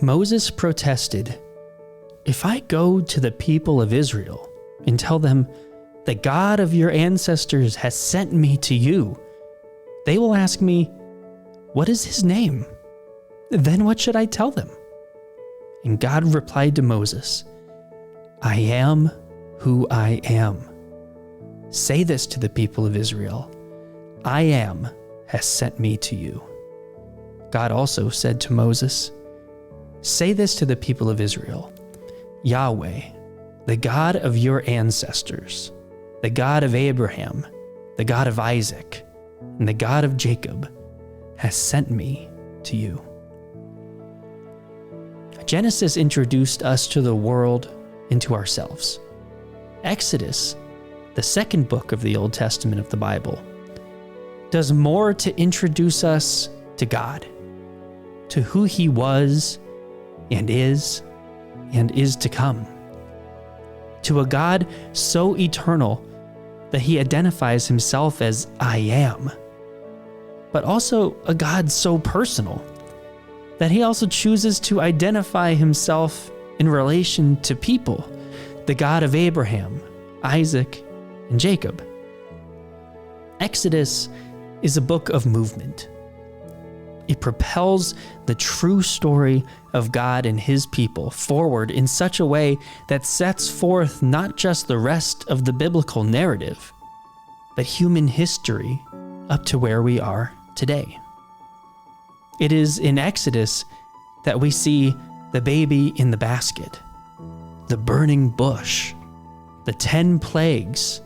Moses protested, "If I go to the people of Israel and tell them, 'The God of your ancestors has sent me to you,' they will ask me, 'What is his name?' Then what should I tell them?" And God replied to Moses, "I am who I am. Say this to the people of Israel, 'I am has sent me to you.'" God also said to Moses, "Say this to the people of Israel, 'Yahweh, the God of your ancestors, the God of Abraham, the God of Isaac, and the God of Jacob, has sent me to you." Genesis introduced us to the world and to ourselves. Exodus, the second book of the Old Testament of the Bible, does more to introduce us to God, to who he was and is to come, to a God so eternal that he identifies himself as "I am," but also a God so personal that he also chooses to identify himself in relation to people, the God of Abraham, Isaac, and Jacob. Exodus is a book of movement. It propels the true story of God and his people forward in such a way that sets forth not just the rest of the biblical narrative, but human history up to where we are today. It is in Exodus that we see the baby in the basket, the burning bush, the 10 plagues,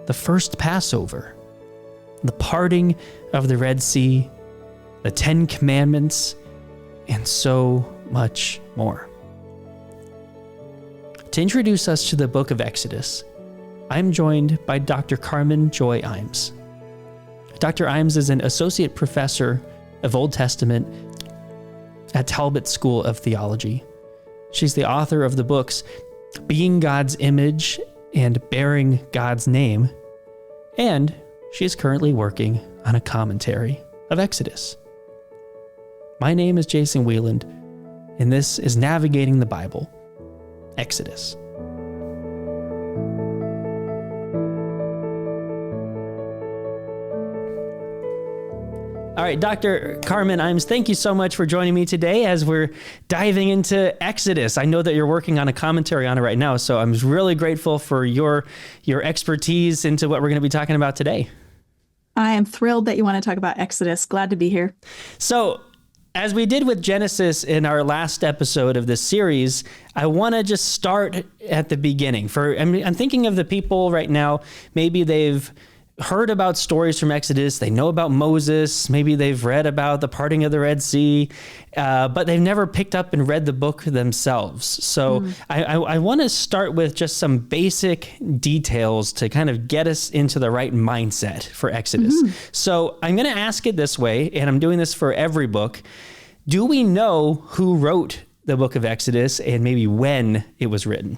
the first Passover, the parting of the Red Sea, the 10 Commandments, and so much more. To introduce us to the book of Exodus, I'm joined by Dr. Carmen Joy Imes. Dr. Imes is an associate professor of Old Testament at Talbot School of Theology. She's the author of the books Being God's Image and Bearing God's Name, and she is currently working on a commentary of Exodus. My name is Jason Wieland, and this is Navigating the Bible, Exodus. All right, Dr. Carmen Imes, thank you so much for joining me today as we're diving into Exodus. I know that you're working on a commentary on it right now, so I'm really grateful for your expertise into what we're going to be talking about today. I am thrilled that you want to talk about Exodus. Glad to be here. So, as we did with Genesis in our last episode of this series, I want to just start at the beginning. I'm thinking of the people right now, maybe they've heard about stories from Exodus, they know about Moses, maybe they've read about the parting of the Red Sea, but they've never picked up and read the book themselves. So I want to start with just some basic details to kind of get us into the right mindset for Exodus. So I'm going to ask it this way, and I'm doing this for every book. Do we know who wrote the book of Exodus and maybe when it was written?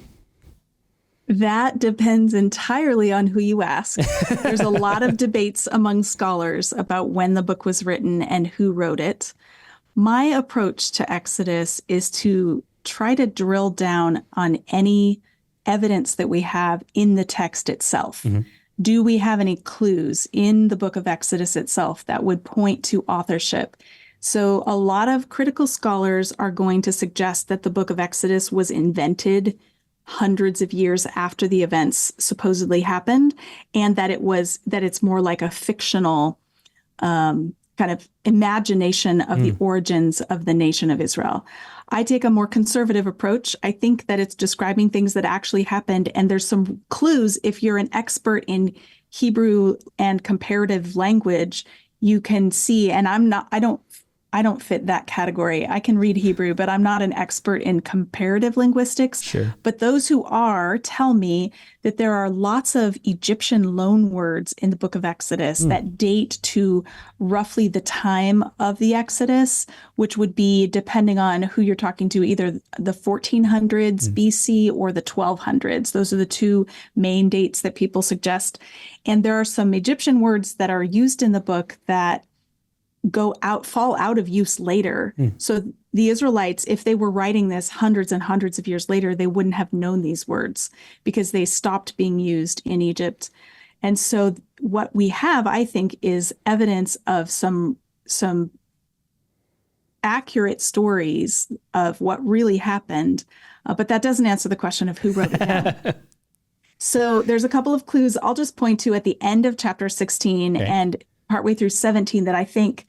That depends entirely on who you ask. There's a lot of debates among scholars about when the book was written and who wrote it. My approach to Exodus is to try to drill down on any evidence that we have in the text itself. Do we have any clues in the book of Exodus itself that would point to authorship? So a lot of critical scholars are going to suggest that the book of Exodus was invented hundreds of years after the events supposedly happened, and that it's more like a fictional kind of imagination of the origins of the nation of Israel. I take a more conservative approach. I think that it's describing things that actually happened, and there's some clues. If you're an expert in Hebrew and comparative language, you can see, and I don't fit that category. I can read Hebrew, but I'm not an expert in comparative linguistics. Sure. But those who are tell me that there are lots of Egyptian loanwords in the book of Exodus that date to roughly the time of the Exodus, which would be, depending on who you're talking to, either the 1400s BC or the 1200s. Those are the two main dates that people suggest. And there are some Egyptian words that are used in the book that fall out of use later. So the Israelites, if they were writing this hundreds and hundreds of years later, they wouldn't have known these words because they stopped being used in Egypt. And so what we have, I think, is evidence of some accurate stories of what really happened. But that doesn't answer the question of who wrote it down. So there's a couple of clues I'll just point to at the end of chapter 16 and partway through 17 that I think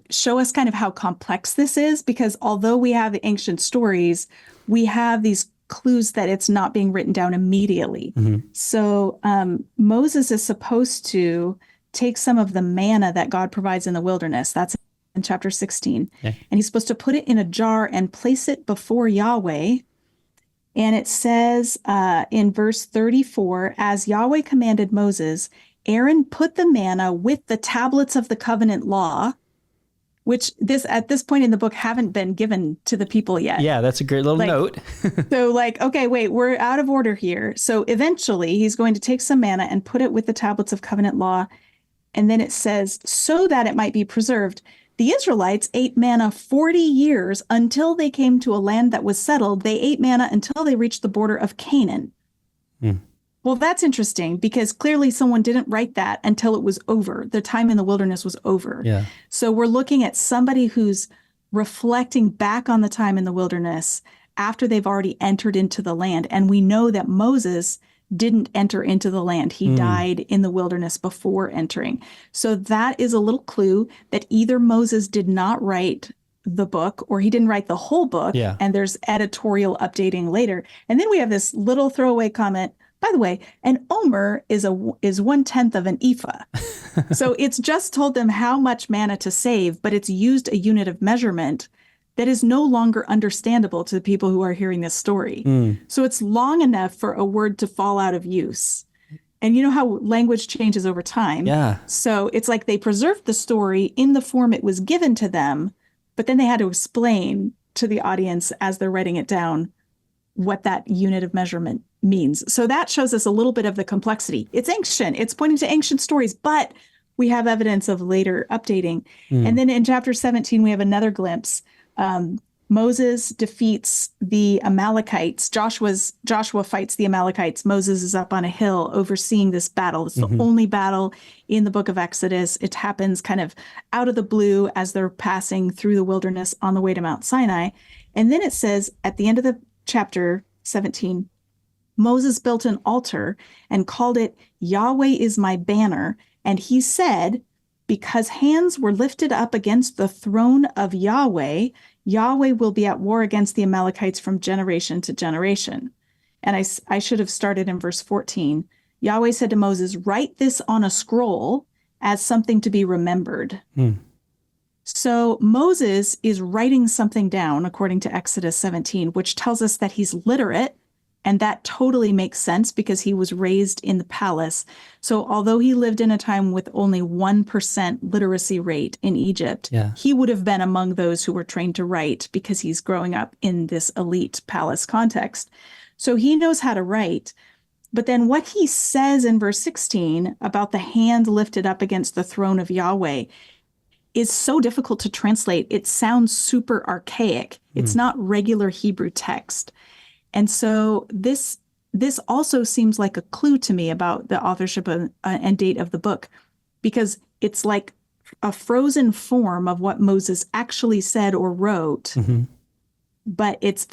show us kind of how complex this is, because although we have the ancient stories, we have these clues that it's not being written down immediately. So Moses is supposed to take some of the manna that God provides in the wilderness. That's in chapter 16. And he's supposed to put it in a jar and place it before Yahweh. And it says in verse 34, as Yahweh commanded Moses, Aaron put the manna with the tablets of the covenant law, which at this point in the book haven't been given to the people yet. Yeah, that's a great little note. So okay, wait, we're out of order here. So eventually he's going to take some manna and put it with the tablets of covenant law. And then it says, so that it might be preserved. The Israelites ate manna 40 years until they came to a land that was settled. They ate manna until they reached the border of Canaan. Well, that's interesting because clearly someone didn't write that until it was over. The time in the wilderness was over. So we're looking at somebody who's reflecting back on the time in the wilderness after they've already entered into the land. And we know that Moses didn't enter into the land. He died in the wilderness before entering. So that is a little clue that either Moses did not write the book or he didn't write the whole book. And there's editorial updating later. And then we have this little throwaway comment. By the way, an omer is 1/10 of an ephah. So it's just told them how much manna to save, but it's used a unit of measurement that is no longer understandable to the people who are hearing this story. So it's long enough for a word to fall out of use. And you know how language changes over time. So it's like they preserved the story in the form it was given to them, but then they had to explain to the audience as they're writing it down what that unit of measurement means. So that shows us a little bit of the complexity. It's ancient. It's pointing to ancient stories, but we have evidence of later updating. And then in chapter 17, we have another glimpse. Moses defeats the Amalekites. Joshua fights the Amalekites. Moses is up on a hill overseeing this battle. It's the only battle in the book of Exodus. It happens kind of out of the blue as they're passing through the wilderness on the way to Mount Sinai. And then it says at the end of the chapter 17, Moses built an altar and called it Yahweh is my banner. And he said, because hands were lifted up against the throne of Yahweh, Yahweh will be at war against the Amalekites from generation to generation. And I should have started in verse 14. Yahweh said to Moses, write this on a scroll as something to be remembered. So Moses is writing something down according to Exodus 17, which tells us that he's literate. And that totally makes sense because he was raised in the palace. So although he lived in a time with only 1% literacy rate in Egypt, he would have been among those who were trained to write because he's growing up in this elite palace context. So he knows how to write. But then what he says in verse 16 about the hand lifted up against the throne of Yahweh is so difficult to translate. It sounds super archaic. It's not regular Hebrew text. And so this also seems like a clue to me about the authorship and date of the book, because it's like a frozen form of what Moses actually said or wrote, but it's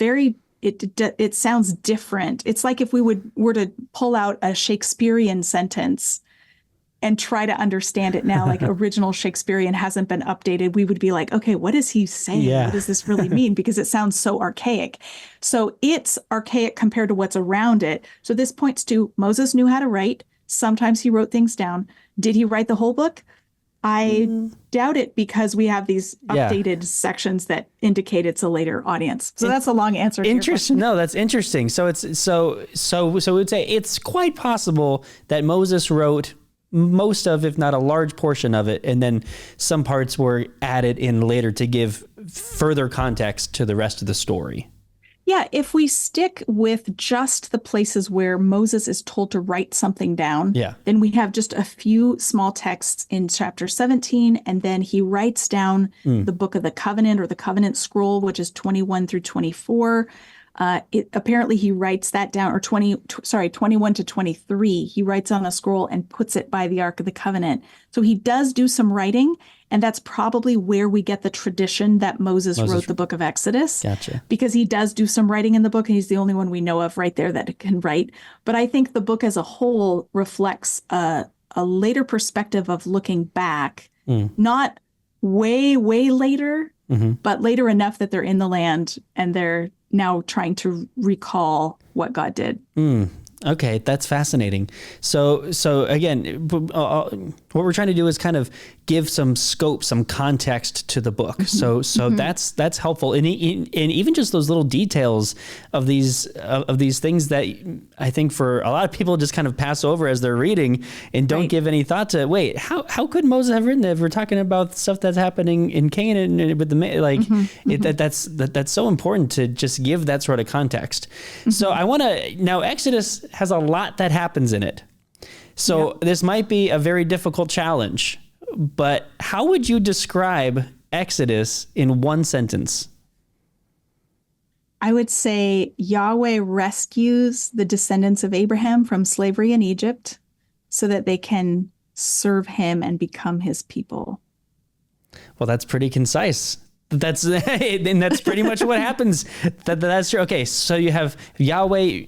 it sounds different. It's like if we were to pull out a Shakespearean sentence and try to understand it now, like original Shakespearean hasn't been updated, we would be like, okay, what is he saying? What does this really mean? Because it sounds so archaic. So it's archaic compared to what's around it. So this points to Moses knew how to write. Sometimes he wrote things down. Did he write the whole book? I doubt it, because we have these updated sections that indicate it's a later audience. So that's a long answer to your question. No, that's interesting. So it's so we'd say it's quite possible that Moses wrote most of, if not a large portion of it, and then some parts were added in later to give further context to the rest of the story. Yeah, if we stick with just the places where Moses is told to write something down, Yeah. then we have just a few small texts in chapter 17, and then he writes down the book of the covenant or the covenant scroll, which is 21 through 24. Apparently he writes that down, or 21 to 23. He writes on a scroll and puts it by the Ark of the Covenant. So he does do some writing, and that's probably where we get the tradition that Moses wrote the book of Exodus. Gotcha. Because he does do some writing in the book, and he's the only one we know of right there that can write. But I think the book as a whole reflects a later perspective of looking back, not way, way later, but later enough that they're in the land and they're now trying to recall what God did. Okay, that's fascinating. So again, what we're trying to do is kind of give some scope, some context to the book. So that's helpful, and even just those little details of these things that I think for a lot of people just kind of pass over as they're reading and don't give any thought to. Wait, how could Moses have written that if we're talking about stuff that's happening in Canaan with the that's so important to just give that sort of context. So I want to now Exodus has a lot that happens in it. So this might be a very difficult challenge, but how would you describe Exodus in one sentence? I would say Yahweh rescues the descendants of Abraham from slavery in Egypt so that they can serve him and become his people. Well, that's pretty concise. That's pretty much what happens. That's true. Okay, so you have Yahweh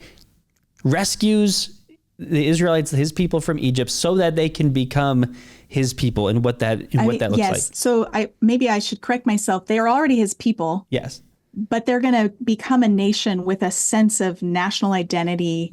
rescues the Israelites, his people, from Egypt so that they can become his people, and what that looks like. Yes. So maybe I should correct myself. They are already his people. Yes. But they're going to become a nation with a sense of national identity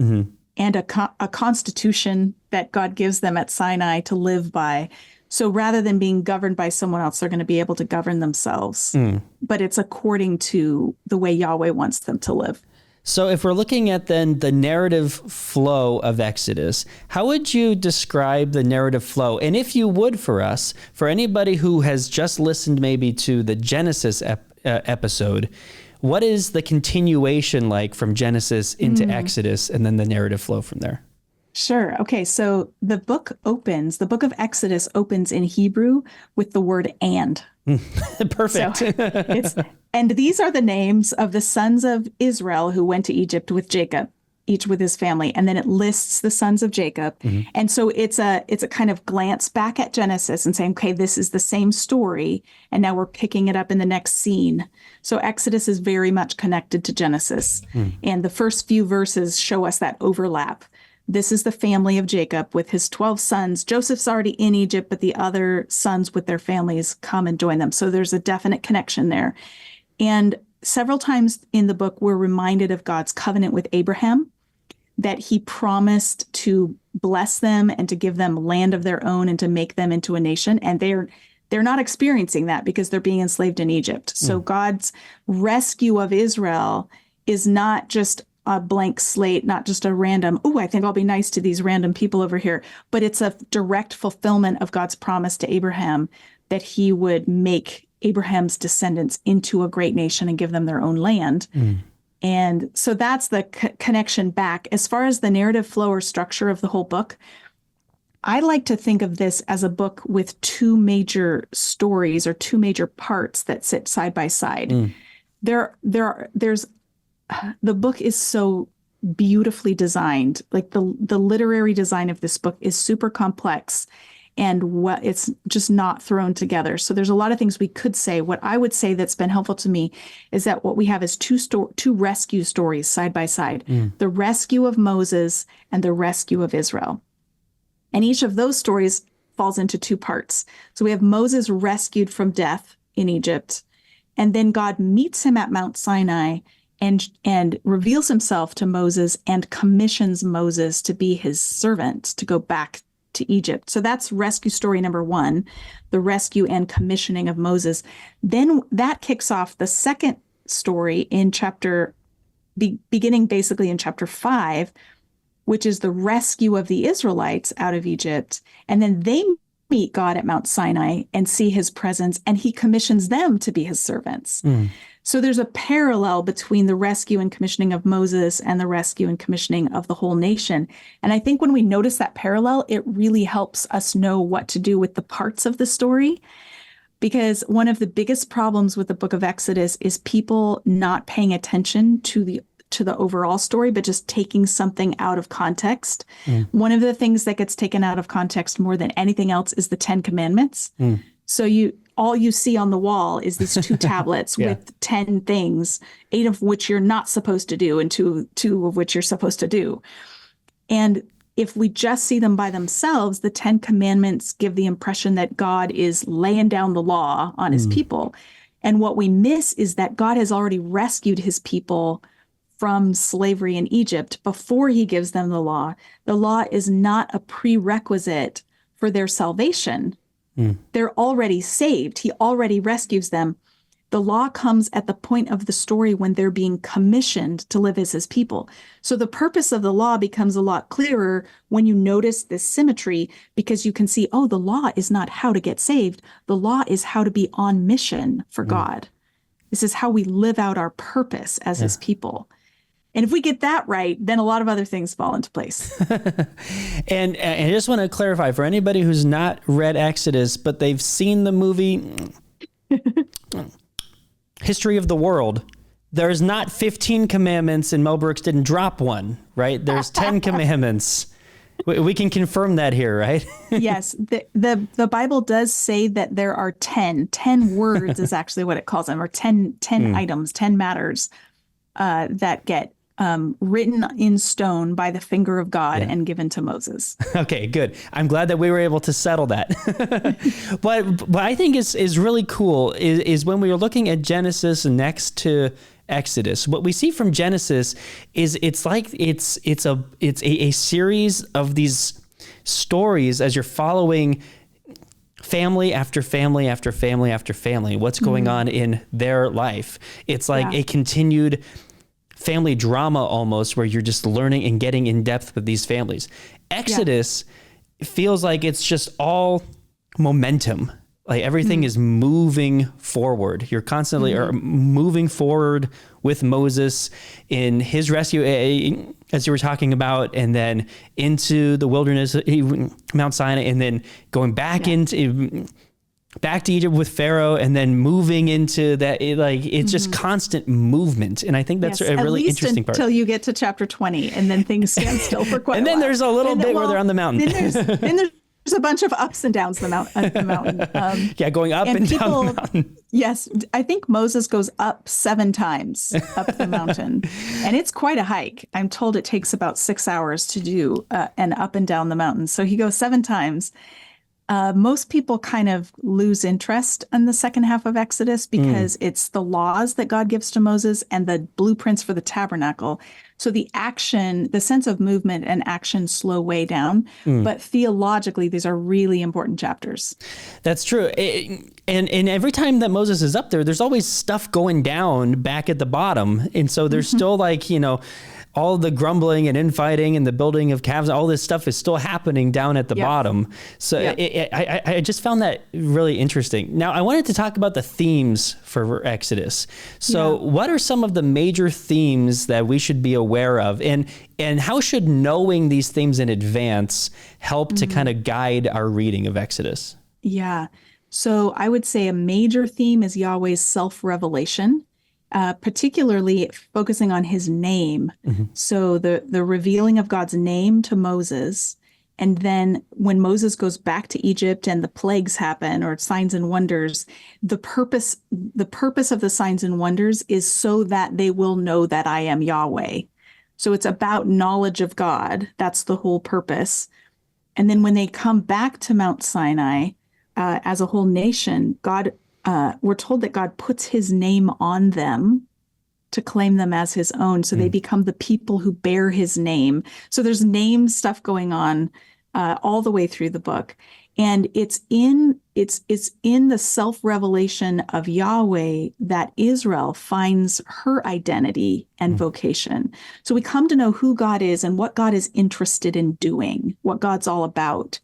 and a constitution that God gives them at Sinai to live by. So rather than being governed by someone else, they're going to be able to govern themselves. But it's according to the way Yahweh wants them to live. So if we're looking at then the narrative flow of Exodus, how would you describe the narrative flow? And if you would, for us, for anybody who has just listened maybe to the Genesis episode, what is the continuation like from Genesis into Exodus, and then the narrative flow from there? Sure. Okay. So the book of Exodus opens in Hebrew with the word "and." Perfect. So and these are the names of the sons of Israel who went to Egypt with Jacob, each with his family. And then it lists the sons of Jacob. And so it's a kind of glance back at Genesis and saying, okay, this is the same story. And now we're picking it up in the next scene. So Exodus is very much connected to Genesis. And the first few verses show us that overlap. This is the family of Jacob with his 12 sons. Joseph's already in Egypt, but the other sons with their families come and join them. So there's a definite connection there. And several times in the book, we're reminded of God's covenant with Abraham, that he promised to bless them and to give them land of their own and to make them into a nation. And they're not experiencing that because they're being enslaved in Egypt. So God's rescue of Israel is not just a blank slate, not just a random, I think I'll be nice to these random people over here, but it's a direct fulfillment of God's promise to Abraham that he would make Abraham's descendants into a great nation and give them their own land. And so that's the connection back. As far as the narrative flow or structure of the whole book, I like to think of this as a book with two major stories or two major parts that sit side by side. There's the book is so beautifully designed. Like the literary design of this book is super complex, and it's just not thrown together. So there's a lot of things we could say. What I would say that's been helpful to me is that what we have is two rescue stories side by side, the rescue of Moses and the rescue of Israel. And each of those stories falls into two parts. So we have Moses rescued from death in Egypt, and then God meets him at Mount Sinai and reveals himself to Moses and commissions Moses to be his servant to go back to Egypt. So that's rescue story number one, the rescue and commissioning of Moses. Then that kicks off the second story in beginning basically in chapter 5, which is the rescue of the Israelites out of Egypt. And then they meet God at Mount Sinai and see his presence, and he commissions them to be his servants. So there's a parallel between the rescue and commissioning of Moses and the rescue and commissioning of the whole nation. And I think when we notice that parallel, it really helps us know what to do with the parts of the story. Because one of the biggest problems with the book of Exodus is people not paying attention to the overall story, but just taking something out of context. One of the things that gets taken out of context more than anything else is the Ten Commandments. So all you see on the wall is these 2 tablets with 10 things, 8 of which you're not supposed to do and two of which you're supposed to do. And if we just see them by themselves, the 10 Commandments give the impression that God is laying down the law on his people. And what we miss is that God has already rescued his people from slavery in Egypt before he gives them the law. The law is not a prerequisite for their salvation. They're already saved. He already rescues them. The law comes at the point of the story when they're being commissioned to live as his people. So the purpose of the law becomes a lot clearer when you notice this symmetry, because you can see, oh, the law is not how to get saved. The law is how to be on mission for God. This is how we live out our purpose as his people. And if we get that right, then a lot of other things fall into place. And I just want to clarify for anybody who's not read Exodus, but they've seen the movie History of the World, there's not 15 commandments and Mel Brooks didn't drop one, right? There's 10 commandments. We can confirm that here, right? Yes. The Bible does say that there are 10 words is actually what it calls them, or 10 items, 10 matters that get written in stone by the finger of God and given to Moses. Okay, good. I'm glad that we were able to settle that. But what I think is really cool is when we were looking at Genesis next to Exodus, what we see from Genesis is it's a series of these stories as you're following family after family after family after family, what's going on in their life. It's like a continued family drama almost, where you're just learning and getting in depth with these families. Exodus feels like it's just all momentum. Like everything is moving forward. You're constantly moving forward with Moses in his rescue, as you were talking about, and then into the wilderness, Mount Sinai, and then going back back to Egypt with Pharaoh, and then moving into that. It's just constant movement. And I think that's a really interesting part. Until you get to chapter 20, and then things stand still for quite a while. And then there's a little bit where they're on the mountain. Then there's a bunch of ups and downs the mountain. Going up and down the mountain. Yes. I think Moses goes up 7 times up the mountain. And it's quite a hike. I'm told it takes about 6 hours to do an up and down the mountain. So he goes 7 times. Most people kind of lose interest in the second half of Exodus because it's the laws that God gives to Moses and the blueprints for the tabernacle. So the sense of movement and action slow way down. But theologically, these are really important chapters. That's true. And every time that Moses is up there, there's always stuff going down back at the bottom. And so there's still all the grumbling and infighting and the building of calves, all this stuff is still happening down at the bottom. So I just found that really interesting. Now, I wanted to talk about the themes for Exodus. So what are some of the major themes that we should be aware of? And how should knowing these themes in advance help to kind of guide our reading of Exodus? Yeah. So I would say a major theme is Yahweh's self-revelation. Particularly focusing on his name. So the revealing of God's name to Moses. And then when Moses goes back to Egypt and the plagues happen, or signs and wonders, the purpose of the signs and wonders is so that they will know that I am Yahweh. So it's about knowledge of God. That's the whole purpose. And then when they come back to Mount Sinai as a whole nation, we're told that God puts his name on them to claim them as his own. So they become the people who bear his name. So there's name stuff going on all the way through the book. And it's in the self-revelation of Yahweh that Israel finds her identity and vocation. So we come to know who God is and what God is interested in doing, what God's all about.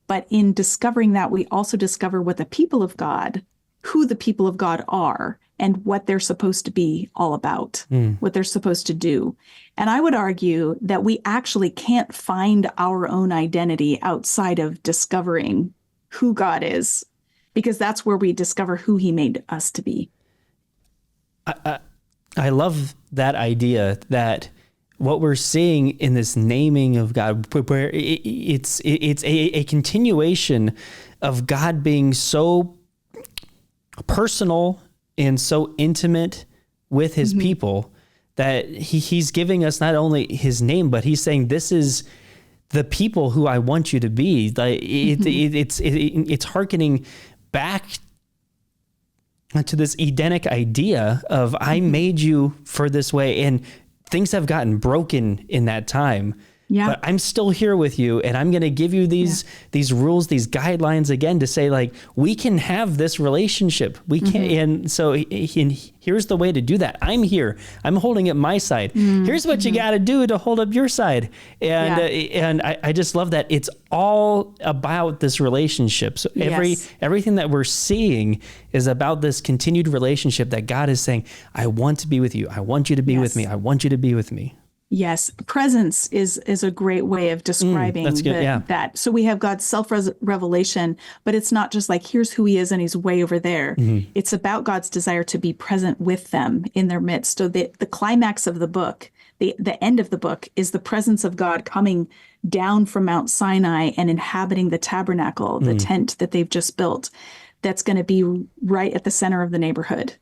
But in discovering that, we also discover what the people of God, who the people of God are, and what they're supposed to be all about, what they're supposed to do. And I would argue that we actually can't find our own identity outside of discovering who God is, because that's where we discover who he made us to be. I love that idea that what we're seeing in this naming of God, where it's a continuation of God being so personal and so intimate with his people that he's giving us not only his name, but he's saying, this is the people who I want you to be. Like it's hearkening back to this Edenic idea of I made you for this way, and things have gotten broken in that time. Yeah. But I'm still here with you, and I'm going to give you these rules, these guidelines again to say, like, we can have this relationship. We can, and so here's the way to do that. I'm here. I'm holding up my side. Here's what you got to do to hold up your side. And I just love that it's all about this relationship. So everything that we're seeing is about this continued relationship that God is saying, I want to be with you. I want you to be with me. I want you to be with me. Yes, presence is a great way of describing that. So we have God's self-revelation, but it's not just like, here's who he is and he's way over there. It's about God's desire to be present with them in their midst. So the climax of the book, the end of the book, is the presence of God coming down from Mount Sinai and inhabiting the tabernacle, the tent that they've just built, that's going to be right at the center of the neighborhood.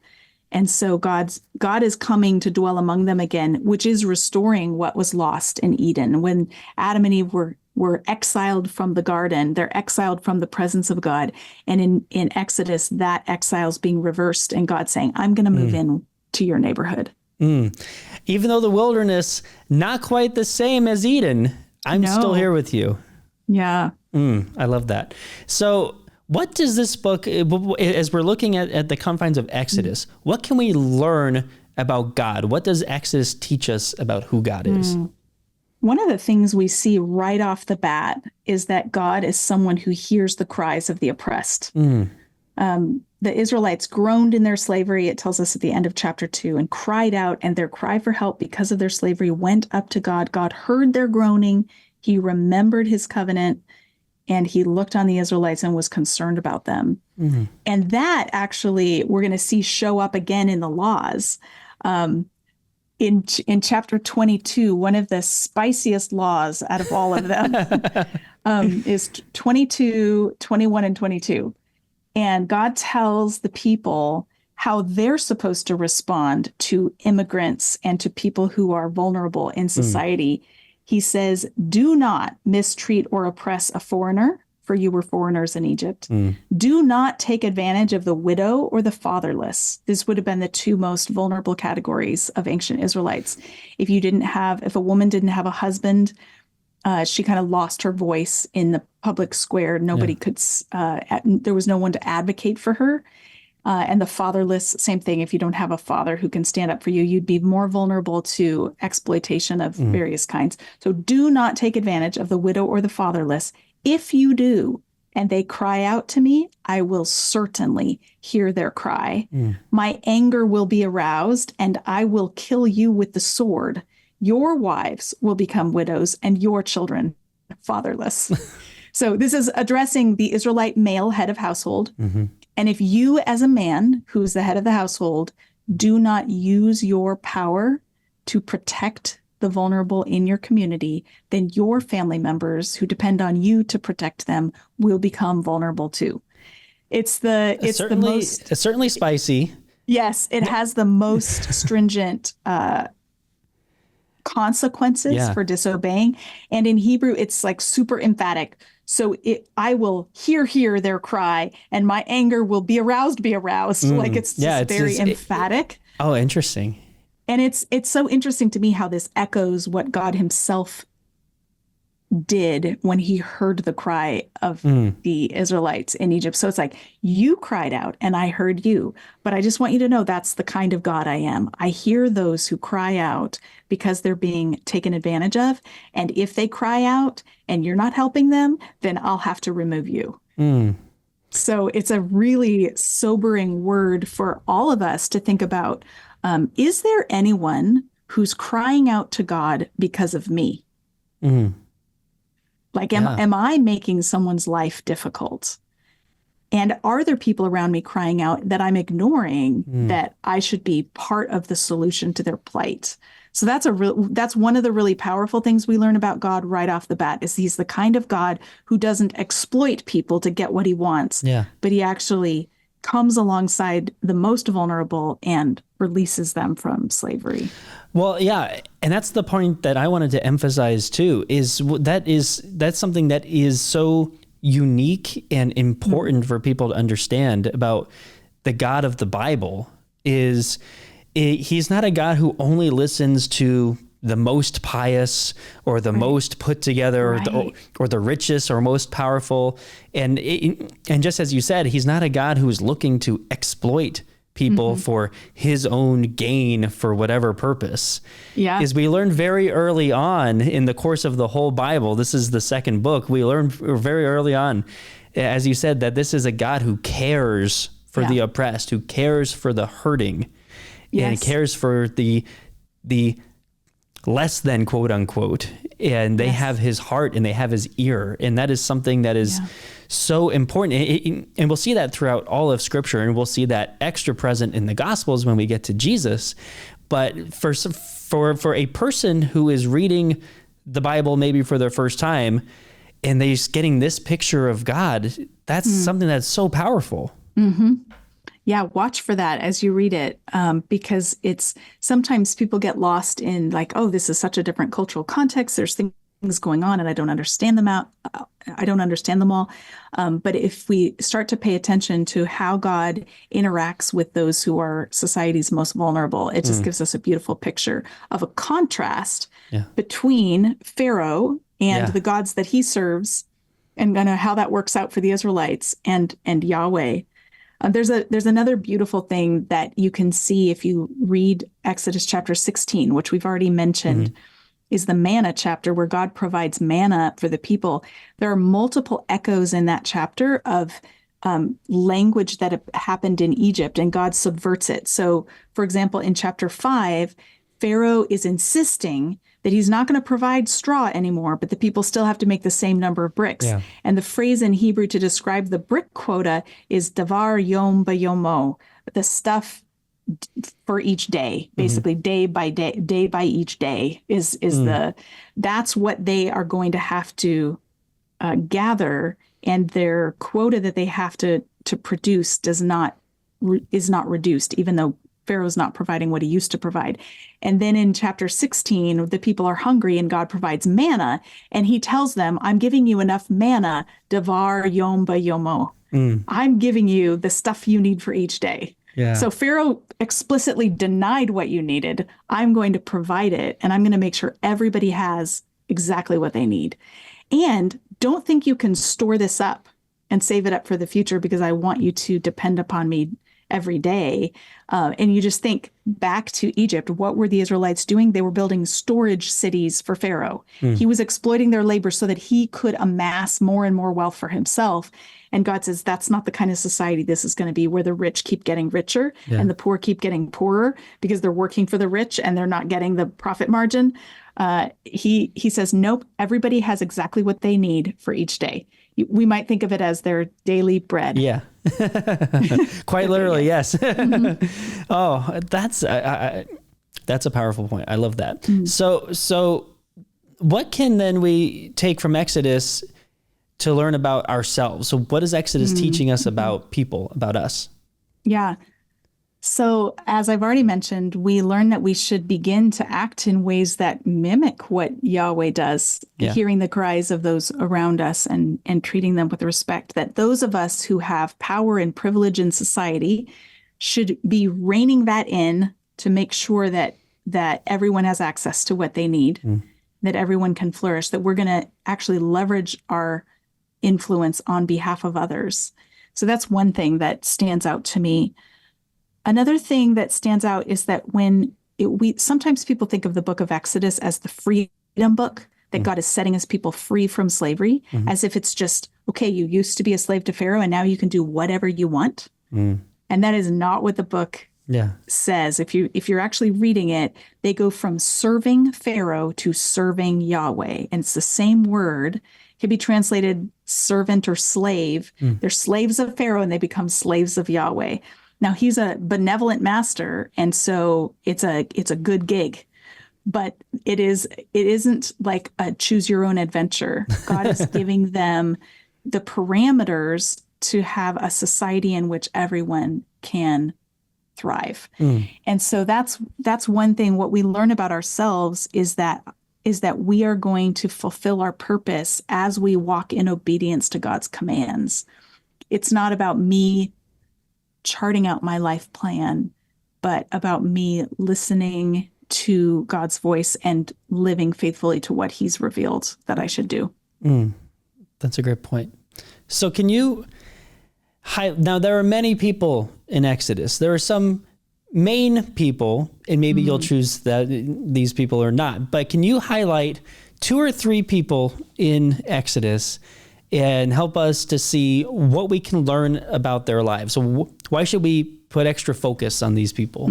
And so God is coming to dwell among them again, which is restoring what was lost in Eden. When Adam and Eve were exiled from the garden, they're exiled from the presence of God. And in Exodus, that exile is being reversed, and God saying, I'm going to move in to your neighborhood. Even though the wilderness, not quite the same as Eden, I'm still here with you. Yeah. I love that. So what does this book, as we're looking at the confines of Exodus, what can we learn about God? What does Exodus teach us about who God is? One of the things we see right off the bat is that God is someone who hears the cries of the oppressed. The Israelites groaned in their slavery, it tells us at the end of chapter 2, and cried out, and their cry for help because of their slavery went up to God. God heard their groaning. He remembered his covenant. And he looked on the Israelites and was concerned about them. And that actually we're going to see show up again in the laws. In chapter 22, one of the spiciest laws out of all of them is 22, 21, and 22. And God tells the people how they're supposed to respond to immigrants and to people who are vulnerable in society. He says, do not mistreat or oppress a foreigner, for you were foreigners in Egypt. Do not take advantage of the widow or the fatherless. This would have been the two most vulnerable categories of ancient Israelites. If a woman didn't have a husband, she kind of lost her voice in the public square. Nobody could, there was no one to advocate for her. And the fatherless, same thing. If you don't have a father who can stand up for you, you'd be more vulnerable to exploitation of various kinds. So do not take advantage of the widow or the fatherless. If you do, and they cry out to me, I will certainly hear their cry. My anger will be aroused, and I will kill you with the sword. Your wives will become widows, and your children fatherless. So this is addressing the Israelite male head of household. And if you, as a man who's the head of the household, do not use your power to protect the vulnerable in your community, then your family members who depend on you to protect them will become vulnerable too. It's certainly spicy. Yes, it has the most stringent consequences for disobeying. And in Hebrew, it's like super emphatic. So I will hear their cry, and my anger will be aroused. Like it's just very emphatic. Interesting. And it's so interesting to me how this echoes what God himself did when he heard the cry of the Israelites in Egypt. So it's like, you cried out and I heard you. But I just want you to know that's the kind of God I am. I hear those who cry out because they're being taken advantage of. And if they cry out and you're not helping them, then I'll have to remove you. So it's a really sobering word for all of us to think about. Is there anyone who's crying out to God because of me? Mm, Like, yeah. am I making someone's life difficult? And are there people around me crying out that I'm ignoring Mm. that I should be part of the solution to their plight? So that's one of the really powerful things we learn about God right off the bat is he's the kind of God who doesn't exploit people to get what he wants, Yeah. but he actually comes alongside the most vulnerable and releases them from slavery. Well, yeah, and that's the point that I wanted to emphasize too, that's something that is so unique and important for people to understand about the God of the Bible he's not a God who only listens to the most pious or the most put together or the richest or most powerful. And just as you said, he's not a God who is looking to exploit people for his own gain for whatever purpose. Yeah. Is we learned very early on in the course of the whole Bible, this is the second book, we learned very early on, as you said, that this is a God who cares for the oppressed, who cares for the hurting, and cares for the less than, quote unquote, and they have his heart and they have his ear. And that is something that is so important. And we'll see that throughout all of Scripture, and we'll see that extra present in the Gospels when we get to Jesus. But for a person who is reading the Bible maybe for their first time, and they're just getting this picture of God, that's something that's so powerful. Mm-hmm. Yeah, watch for that as you read it, because sometimes people get lost in like, oh, this is such a different cultural context. There's things going on, and I don't understand them I don't understand them all. But if we start to pay attention to how God interacts with those who are society's most vulnerable, it just gives us a beautiful picture of a contrast between Pharaoh and the gods that he serves, and how that works out for the Israelites and Yahweh. There's another beautiful thing that you can see if you read Exodus chapter 16, which we've already mentioned, is the manna chapter where God provides manna for the people. There are multiple echoes in that chapter of language that happened in Egypt, and God subverts it. So, for example, in chapter 5, Pharaoh is insisting that he's not going to provide straw anymore, but the people still have to make the same number of bricks. Yeah. And the phrase in Hebrew to describe the brick quota is davar yom bayomo, the stuff for each day, basically day by each day is that's what they are going to have to gather, and their quota that they have to produce is not reduced, even though Pharaoh's not providing what he used to provide. And then in chapter 16, the people are hungry and God provides manna, and he tells them, I'm giving you enough manna, davar yom bayomo. I'm giving you the stuff you need for each day. Yeah. So Pharaoh explicitly denied what you needed. I'm going to provide it, and I'm going to make sure everybody has exactly what they need. And don't think you can store this up and save it up for the future because I want you to depend upon me every day. And you just think back to Egypt. What were the Israelites doing? They were building storage cities for Pharaoh. He was exploiting their labor so that he could amass more and more wealth for himself. And God says, that's not the kind of society this is going to be, where the rich keep getting richer and the poor keep getting poorer because they're working for the rich and they're not getting the profit margin. He says, nope, everybody has exactly what they need for each day. We might think of it as their daily bread. Yeah. Quite literally, yes. Oh, that's a powerful point. I love that. So what can then we take from Exodus to learn about ourselves? So what is Exodus teaching us about people, about us? Yeah. So as I've already mentioned, we learn that we should begin to act in ways that mimic what Yahweh does, hearing the cries of those around us and treating them with respect, that those of us who have power and privilege in society should be reining that in to make sure that everyone has access to what they need, that everyone can flourish, that we're going to actually leverage our influence on behalf of others. So that's one thing that stands out to me. Another thing that stands out is that sometimes people think of the book of Exodus as the freedom book, that God is setting his people free from slavery, as if it's just okay, you used to be a slave to Pharaoh and now you can do whatever you want. Mm. And that is not what the book Yeah. says. If you're actually reading it, they go from serving Pharaoh to serving Yahweh. And it's the same word. It can be translated servant or slave. They're slaves of Pharaoh and they become slaves of Yahweh. Now he's a benevolent master, and so it's a good gig. But it isn't like a choose your own adventure. God is giving them the parameters to have a society in which everyone can thrive. And so that's one thing. What we learn about ourselves is that we are going to fulfill our purpose as we walk in obedience to God's commands. It's not about me charting out my life plan, but about me listening to God's voice and living faithfully to what he's revealed that I should do. That's a great point. So can you now there are many people in Exodus. There are some main people, and maybe you'll choose these people or not, but can you highlight 2 or 3 people in Exodus and help us to see what we can learn about their lives? So why should we put extra focus on these people?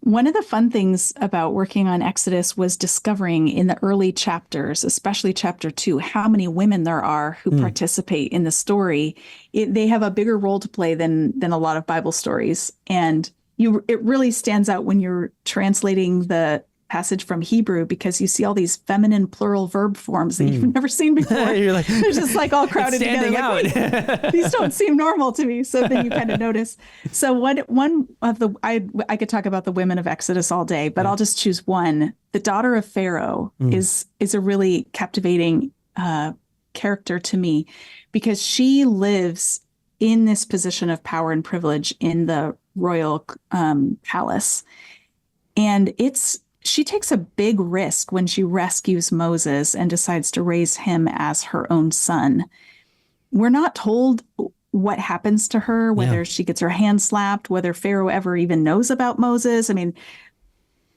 One of the fun things about working on Exodus was discovering in the early chapters, especially chapter 2, how many women there are who participate in the story. They have a bigger role to play than a lot of Bible stories. And it really stands out when you're translating the passage from Hebrew, because you see all these feminine plural verb forms that you've never seen before. You're like, they're just like all crowded standing together. out. Like, these don't seem normal to me. So then you kind of notice. So one of the I could talk about the women of Exodus all day, but I'll just choose one. The daughter of Pharaoh is a really captivating character to me, because she lives in this position of power and privilege in the royal palace, and she takes a big risk when she rescues Moses and decides to raise him as her own son. We're not told what happens to her, whether she gets her hand slapped, whether Pharaoh ever even knows about Moses. I mean,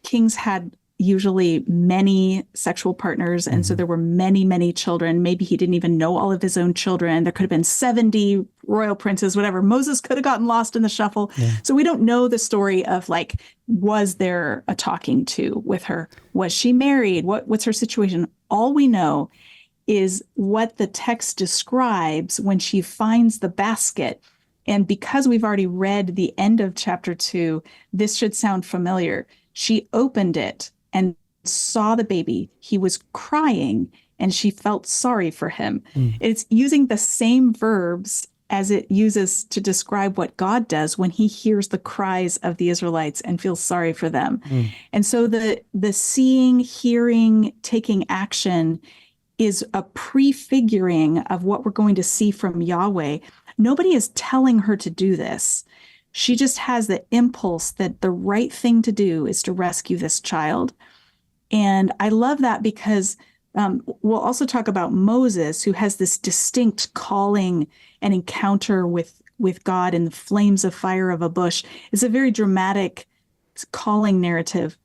kings had usually many sexual partners, and so there were many, many children. Maybe he didn't even know all of his own children. There could have been 70 royal princes, whatever. Moses could have gotten lost in the shuffle. So we don't know the story of, like, was there a talking to with her? Was she married? What's her situation? All we know is what the text describes when she finds the basket. And because we've already read the end of chapter 2, this should sound familiar. She opened it and saw the baby. He was crying, and she felt sorry for him. It's using the same verbs as it uses to describe what God does when he hears the cries of the Israelites and feels sorry for them. And so the seeing, hearing, taking action is a prefiguring of what we're going to see from Yahweh. Nobody is telling her to do this. She just has the impulse that the right thing to do is to rescue this child. And I love that, because we'll also talk about Moses, who has this distinct calling and encounter with God in the flames of fire of a bush. It's a very dramatic calling narrative.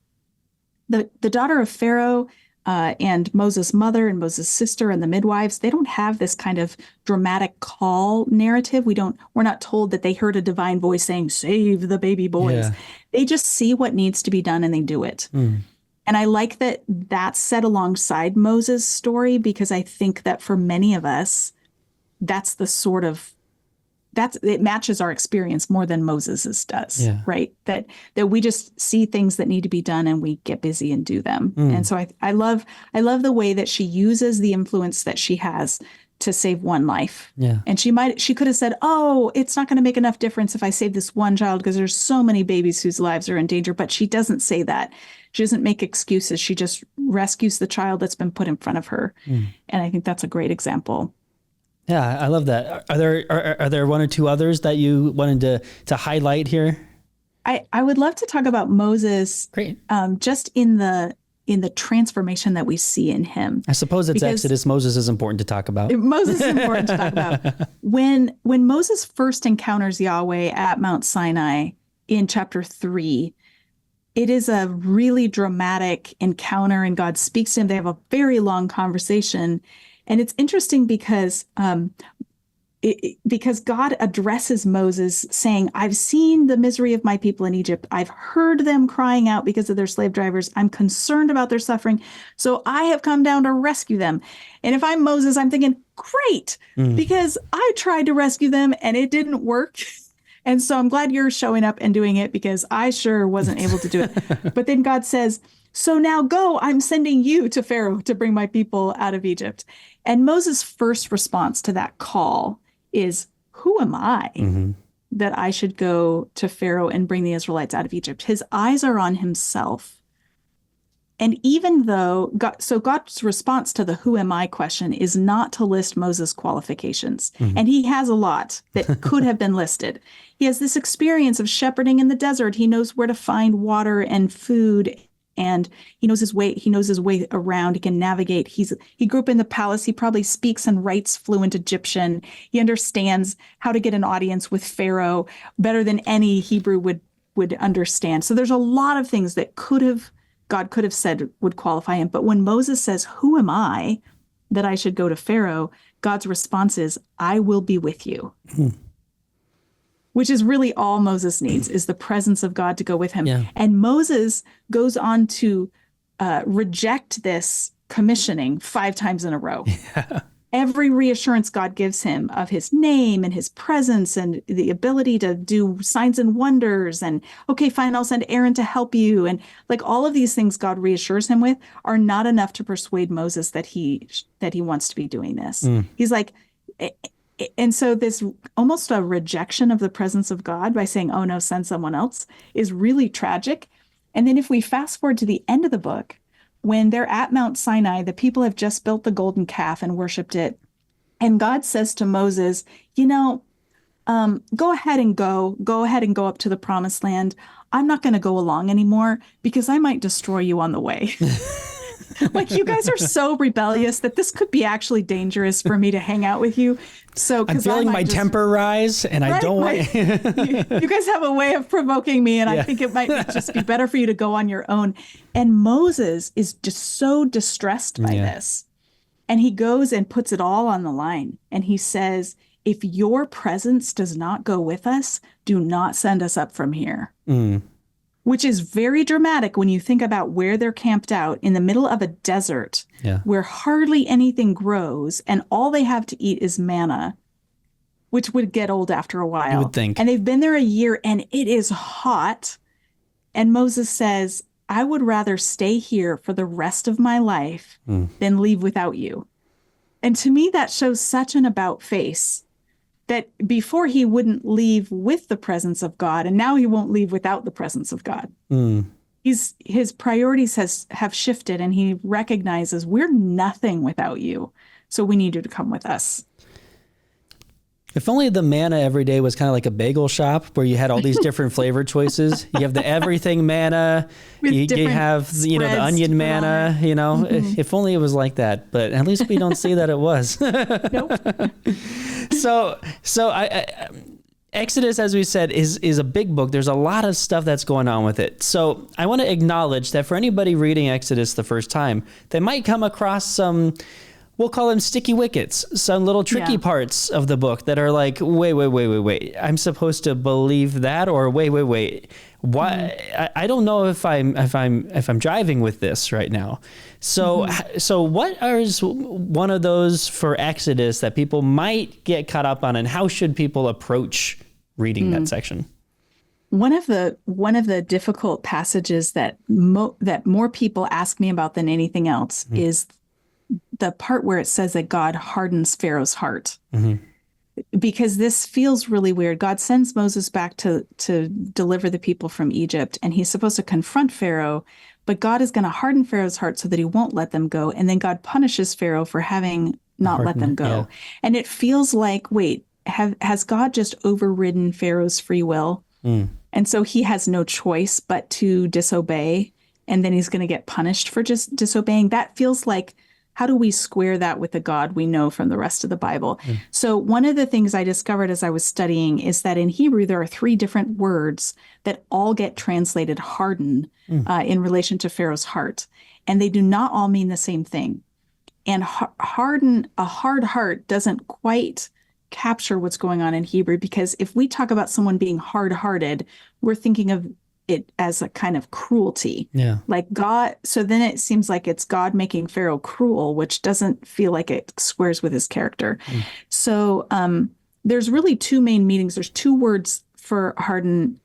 The daughter of Pharaoh and Moses' mother and Moses' sister and the midwives, they don't have this kind of dramatic call narrative. We're not told that they heard a divine voice saying, "Save the baby boys." They just see what needs to be done and they do it. And I like that that's set alongside Moses' story, because I think that for many of us, that's the sort of it matches our experience more than Moses's does, right? That we just see things that need to be done and we get busy and do them. And so I love the way that she uses the influence that she has to save one life. And she could have said, "Oh, it's not going to make enough difference if I save this one child, because there's so many babies whose lives are in danger." But she doesn't say that. She doesn't make excuses. She just rescues the child that's been put in front of her. And I think that's a great example. Yeah, I love that. Are there 1 or 2 others that you wanted to highlight here? I would love to talk about Moses. Great. Just in the transformation that we see in him. I suppose it's Exodus. Moses is important to talk about. Moses is important to talk about. When Moses first encounters Yahweh at Mount Sinai in chapter 3, it is a really dramatic encounter, and God speaks to him. They have a very long conversation. And it's interesting because God addresses Moses saying, I've seen the misery of my people in Egypt. I've heard them crying out because of their slave drivers. I'm concerned about their suffering. So I have come down to rescue them. And if I'm Moses, I'm thinking, great, because I tried to rescue them and it didn't work. And so I'm glad you're showing up and doing it because I sure wasn't able to do it. But then God says, so now go, I'm sending you to Pharaoh to bring my people out of Egypt. And Moses' first response to that call is, who am I that I should go to Pharaoh and bring the Israelites out of Egypt? His eyes are on himself. And even though God's response to the who am I question is not to list Moses' qualifications. And he has a lot that could have been listed. He has this experience of shepherding in the desert. He knows where to find water and food, and he knows his way around. He can navigate. He grew up in the palace. He probably speaks and writes fluent Egyptian. He understands how to get an audience with Pharaoh better than any Hebrew would understand. So there's a lot of things that God could have said would qualify him. But when Moses says, who am I that I should go to Pharaoh? God's response is, I will be with you. Which is really all Moses needs, is the presence of God to go with him. Yeah. And Moses goes on to reject this commissioning 5 times in a row. Yeah. Every reassurance God gives him of his name and his presence and the ability to do signs and wonders, and, okay, fine, I'll send Aaron to help you. And like all of these things God reassures him with are not enough to persuade Moses that he wants to be doing this. He's like, and so this almost a rejection of the presence of God by saying, oh no, send someone else, is really tragic. And then if we fast forward to the end of the book, when they're at Mount Sinai, the people have just built the golden calf and worshiped it. And God says to Moses, go ahead and go up to the promised land. I'm not going to go along anymore because I might destroy you on the way. Like, you guys are so rebellious that this could be actually dangerous for me to hang out with you. So I'm feeling my temper rise, and right? I don't want you guys have a way of provoking me, and I think it might just be better for you to go on your own. And Moses is just so distressed by this. And he goes and puts it all on the line. And he says, if your presence does not go with us, do not send us up from here. Which is very dramatic when you think about where they're camped out in the middle of a desert where hardly anything grows and all they have to eat is manna, which would get old after a while. You would think. And they've been there a year and it is hot. And Moses says, I would rather stay here for the rest of my life than leave without you. And to me, that shows such an about face. That before he wouldn't leave with the presence of God, and now he won't leave without the presence of God. His priorities have shifted, and he recognizes we're nothing without you, so we need you to come with us. If only the manna every day was kind of like a bagel shop where you had all these different flavor choices. You have the everything manna, you have the onion manna, if only it was like that, but at least we don't see that it was. Nope. So Exodus, as we said, is a big book. There's a lot of stuff that's going on with it. So I want to acknowledge that for anybody reading Exodus the first time, they might come across some, we'll call them sticky wickets, some little tricky parts of the book that are like, wait. I'm supposed to believe that, or wait. Why? I don't know if I'm driving with this right now. So what is one of those for Exodus that people might get caught up on, and how should people approach reading that section? One of the difficult passages that more people ask me about than anything else is the part where it says that God hardens Pharaoh's heart. Because this feels really weird. God sends Moses back to deliver the people from Egypt, and he's supposed to confront Pharaoh, but God is going to harden Pharaoh's heart so that he won't let them go. And then God punishes Pharaoh for having not let them go. Yeah. And it feels like, wait, has God just overridden Pharaoh's free will? And so he has no choice but to disobey, and then he's going to get punished for just disobeying. That feels like, how do we square that with the God we know from the rest of the Bible? So one of the things I discovered as I was studying is that in Hebrew, there are 3 different words that all get translated harden in relation to Pharaoh's heart. And they do not all mean the same thing. And a hard heart doesn't quite capture what's going on in Hebrew, because if we talk about someone being hard-hearted, we're thinking of it as a kind of cruelty. Yeah. Like God, so then it seems like it's God making Pharaoh cruel, which doesn't feel like it squares with his character. So there's really two main meanings. There's two words for harden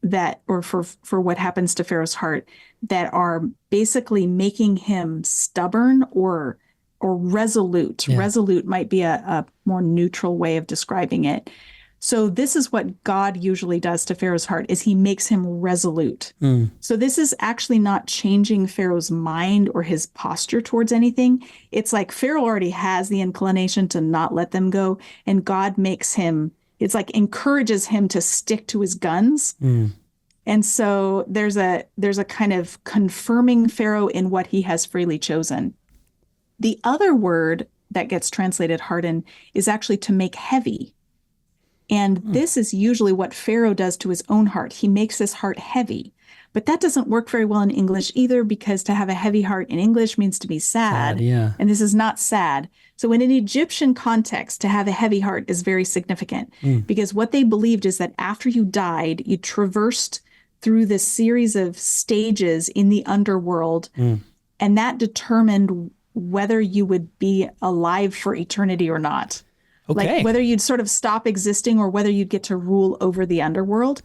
that, or for what happens to Pharaoh's heart, that are basically making him stubborn or resolute. Yeah. Resolute might be a more neutral way of describing it. So this is what God usually does to Pharaoh's heart, is he makes him resolute. So this is actually not changing Pharaoh's mind or his posture towards anything. It's like Pharaoh already has the inclination to not let them go, and God makes him, it's like encourages him to stick to his guns. And so there's a kind of confirming Pharaoh in what he has freely chosen. The other word that gets translated harden is actually to make heavy. And this is usually what Pharaoh does to his own heart. He makes his heart heavy. But that doesn't work very well in English either, because to have a heavy heart in English means to be sad. Yeah. And this is not sad. So in an Egyptian context, to have a heavy heart is very significant, because what they believed is that after you died, you traversed through this series of stages in the underworld, and that determined whether you would be alive for eternity or not. Okay. Like whether you'd sort of stop existing or whether you'd get to rule over the underworld.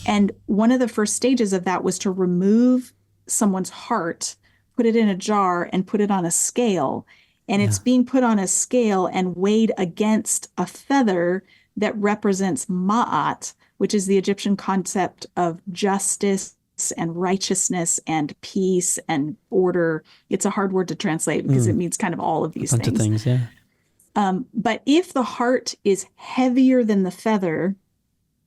And one of the first stages of that was to remove someone's heart, put it in a jar, and put it on a scale. And it's being put on a scale and weighed against a feather that represents Ma'at, which is the Egyptian concept of justice and righteousness and peace and order. It's a hard word to translate because it means kind of all of these bunch things. of things, yeah. But if the heart is heavier than the feather,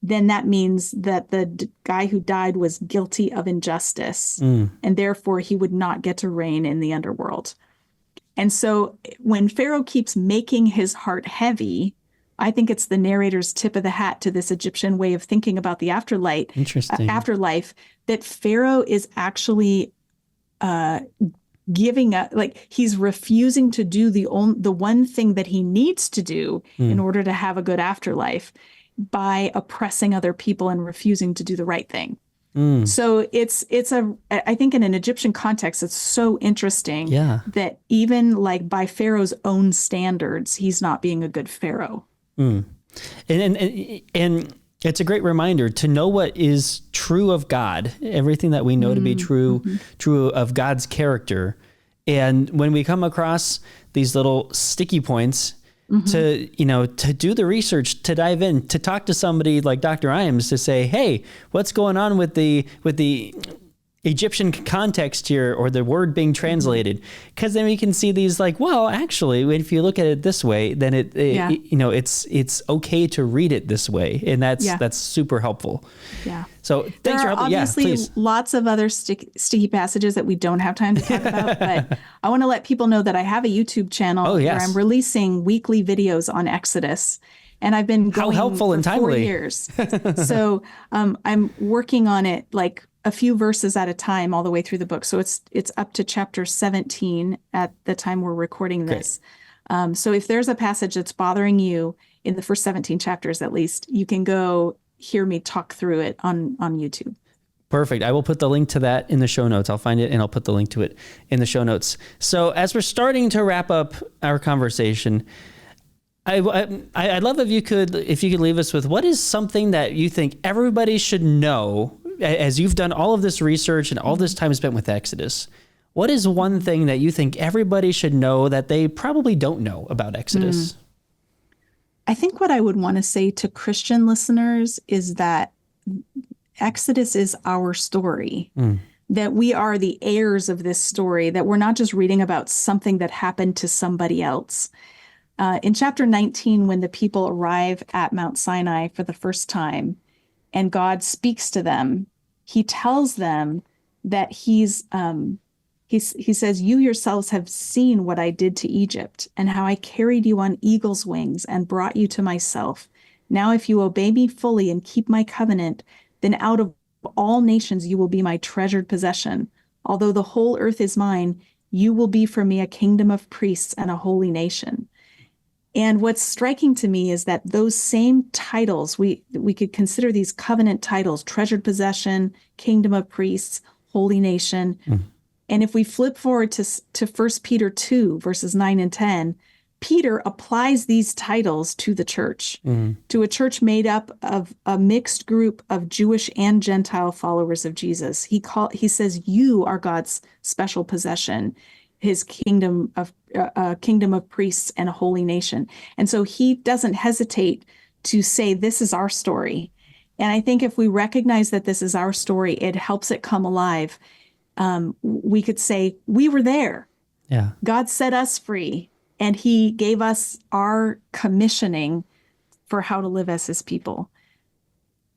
then that means that the guy who died was guilty of injustice, and therefore he would not get to reign in the underworld. And so when Pharaoh keeps making his heart heavy, I think it's the narrator's tip of the hat to this Egyptian way of thinking about the afterlife, that Pharaoh is actually giving up, like he's refusing to do the one thing that he needs to do in order to have a good afterlife, by oppressing other people and refusing to do the right thing. So I think in an Egyptian context, it's so interesting that even like by Pharaoh's own standards, he's not being a good Pharaoh. And it's a great reminder to know what is true of God, everything that we know to be true of God's character. And when we come across these little sticky points, to do the research, to dive in, to talk to somebody like Dr. Imes to say, hey, what's going on with the Egyptian context here, or the word being translated? Because then we can see these like, well, actually, if you look at it this way, then it's okay to read it this way, and that's super helpful. Yeah. So thanks there for are helping. Obviously, lots of other sticky passages that we don't have time to talk about, but I want to let people know that I have a YouTube channel where I'm releasing weekly videos on Exodus. And I've been going helpful for and timely. 4 years. So I'm working on it like a few verses at a time all the way through the book. So it's up to chapter 17 at the time we're recording this. So if there's a passage that's bothering you in the first 17 chapters, at least, you can go hear me talk through it on YouTube. Perfect. I will put the link to that in the show notes. I'll find it and I'll put the link to it in the show notes. So as we're starting to wrap up our conversation, I'd love if you could leave us with, what is something that you think everybody should know, as you've done all of this research and all this time spent with Exodus. What is one thing that you think everybody should know that they probably don't know about Exodus? I think what I would want to say to Christian listeners is that Exodus is our story, that we are the heirs of this story, that we're not just reading about something that happened to somebody else. In chapter 19, when the people arrive at Mount Sinai for the first time, and God speaks to them, he tells them that he says, you yourselves have seen what I did to Egypt, and how I carried you on eagle's wings and brought you to myself. Now, if you obey me fully and keep my covenant, then out of all nations you will be my treasured possession. Although the whole earth is mine, You will be for me a kingdom of priests and a holy nation. And what's striking to me is that those same titles, we could consider these covenant titles, treasured possession, kingdom of priests, holy nation. And if we flip forward to 1 Peter 2, verses 9 and 10, Peter applies these titles to the church, to a church made up of a mixed group of Jewish and Gentile followers of Jesus. He says, you are God's special possession, his kingdom of priests and a holy nation. And so he doesn't hesitate to say, this is our story. And I think if we recognize that this is our story, it helps it come alive. We could say, we were there. Yeah. God set us free, and he gave us our commissioning for how to live as his people.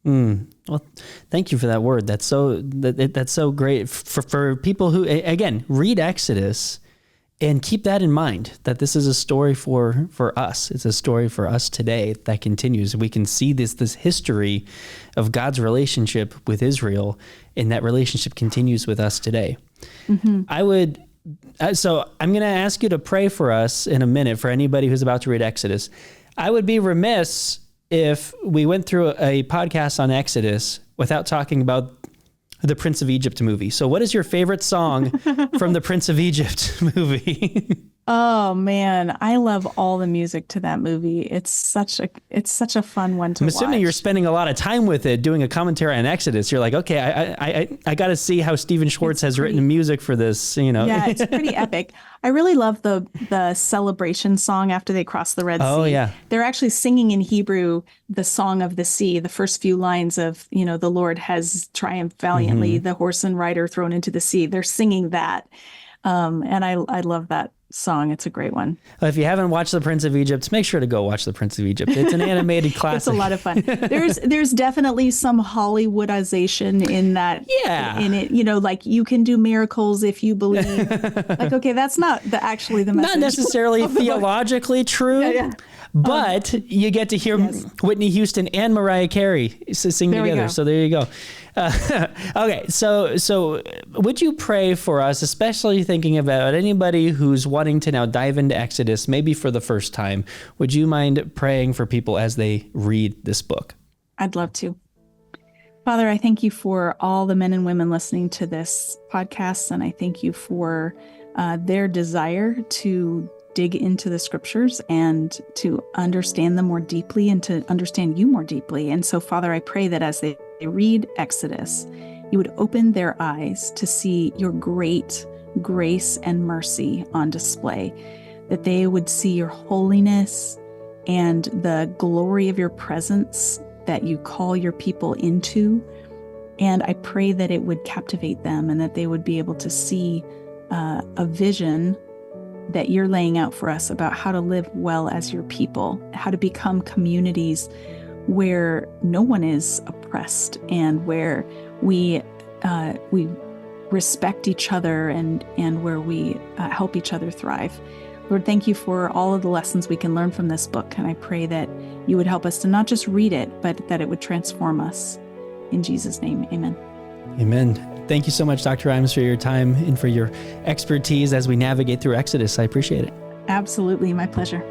Well, thank you for that word. That's so great for people who, again, read Exodus and keep that in mind, that this is a story for us. It's a story for us today that continues. We can see this history of God's relationship with Israel, and that relationship continues with us today. So I'm going to ask you to pray for us in a minute, for anybody who's about to read Exodus. I would be remiss if we went through a podcast on Exodus without talking about the Prince of Egypt movie. So what is your favorite song from the Prince of Egypt movie? Oh man, I love all the music to that movie. It's such a fun one to watch. I'm assuming you're spending a lot of time with it, doing a commentary on Exodus. You're like, okay, I got to see how Stephen Schwartz has written music for this. Yeah, it's pretty epic. I really love the celebration song after they cross the Red Sea. Oh yeah, they're actually singing in Hebrew the Song of the Sea. The first few lines of the Lord has triumphed valiantly, the horse and rider thrown into the sea. They're singing that, and I love that song. It's a great one. If you haven't watched The Prince of Egypt, make sure to go watch The Prince of Egypt. It's an animated classic. It's a lot of fun. There's definitely some Hollywoodization in that. Yeah. In it, like you can do miracles if you believe. Like, okay, that's not actually the message. Not necessarily theologically true. Yeah. But you get to hear Whitney Houston and Mariah Carey sing together. So there you go. Okay, so would you pray for us, especially thinking about anybody who's wanting to now dive into Exodus, maybe for the first time? Would you mind praying for people as they read this book? I'd love to. Father, I thank you for all the men and women listening to this podcast, and I thank you for their desire to dig into the scriptures and to understand them more deeply and to understand you more deeply. And so, Father, I pray that as they read Exodus, you would open their eyes to see your great grace and mercy on display, that they would see your holiness and the glory of your presence that you call your people into. And I pray that it would captivate them and that they would be able to see a vision that you're laying out for us about how to live well as your people, how to become communities where no one is oppressed and where we respect each other and where we help each other thrive. Lord, thank you for all of the lessons we can learn from this book. And I pray that you would help us to not just read it, but that it would transform us. In Jesus' name, amen. Amen. Thank you so much, Dr. Imes, for your time and for your expertise as we navigate through Exodus. I appreciate it. Absolutely. My pleasure.